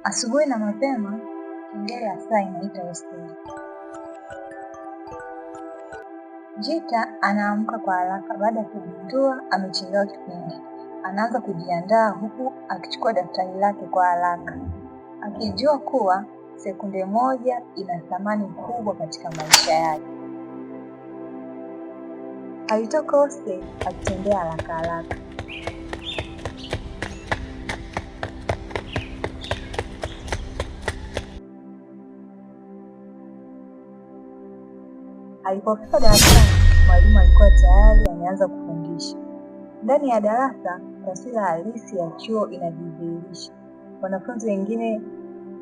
Asubuhi na mapema, kengele ya saa inaita hosteli. Jita anaamka kwa haraka baada ya kugundua amechelewa kipindi. Anaanza kujiandaa huku akichukua daftari lake kwa haraka, akijua kuwa sekunde moja ina thamani kubwa katika maisha yake. Alitoka hosteli akitembea haraka haraka. Alipofika darasani, mwalimu alikuwa tayari ameanza kufundisha. Ndani ya darasa, taswira halisi ya chuo inajidhihirisha. Wanafunzi wengine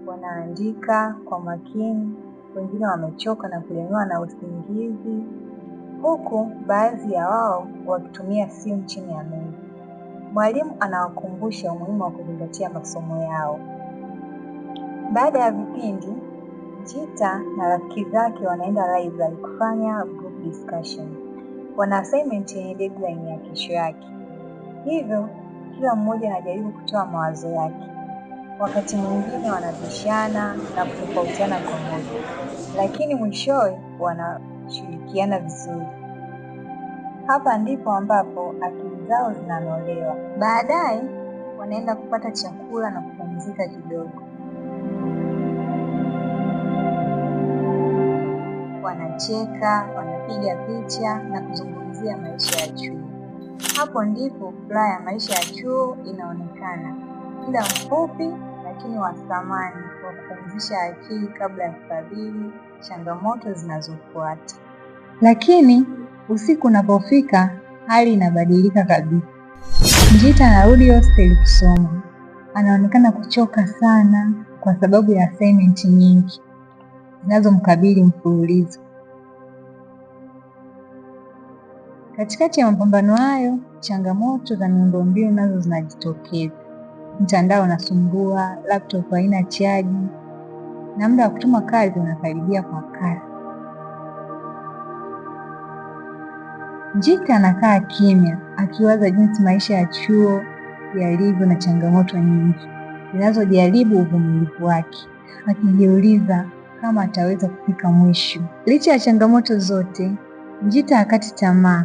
wanaandika kwa makini, wengine wamechoka na kulemewa na usingizi, huku baadhi ya wao wakitumia simu chini ya meza. Mwalimu anawakumbusha umuhimu wa kuzingatia masomo yao. Baada ya vipindi, Jita na rafiki zake wanaenda library kufanya group discussion. Wana assignment yenye deadline ya kesho yake. Hivyo, kila mmoja anajaribu kutoa mawazo yake. Wakati mwingine wanabishana na kutofautiana kwa moja, lakini mwishowe wanashirikiana vizuri. Hapa ndipo ambapo akili zao zinanolewa. Baadaye wanaenda kupata chakula na kupumzika kidogo. Wanacheka, wanapiga picha na kuzungumzia maisha ya chuo. Hapo ndipo furaha ya maisha ya chuo inaonekana. Muda mfupi lakini wa thamani wa kupumzisha akili kabla ya kukabili changamoto zinazofuata. Lakini usiku unapofika, hali inabadilika kabisa. Jita anarudi hosteli kusoma. Anaonekana kuchoka sana kwa sababu ya assignment nyingi zinazomkabili mfululizo. Katikati ya mapambano hayo, changamoto za miundombinu nazo zinajitokeza. Mtandao unasumbua, laptop haina chaji, na muda wa kutuma kazi unakaribia kwa kasi. Jita anakaa kimya, akiwaza jinsi maisha ya chuo yalivyo na changamoto nyingi zinazojaribu uvumilivu wake, akijiuliza kama ataweza kufika mwisho. Licha ya changamoto zote, Jita hakati tamaa.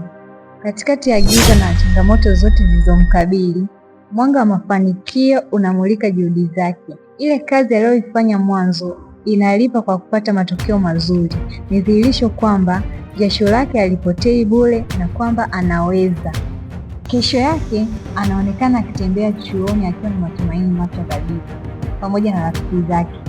Katikati ya giza na changamoto zote zilizomkabili, mwanga wa mafanikio unamulika juhudi zake. Ile kazi aliyoifanya mwanzo inalipa kwa kupata matokeo mazuri. Ni dhihirisho kwamba jasho lake halipotei bure na kwamba anaweza. Kesho yake anaonekana akitembea chuoni akiwa na matumaini mapya kabisa, pamoja na rafiki zake.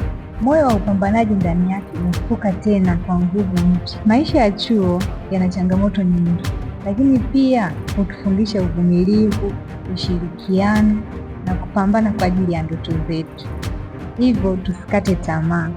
Moyo wa upambanaji ndani yake umefufuka tena kwa nguvu mpya. Maisha ya chuo yana changamoto nyingi, lakini pia hutufundisha uvumilivu, ushirikiano na kupambana kwa ajili ya ndoto zetu. Hivyo tusikate tamaa.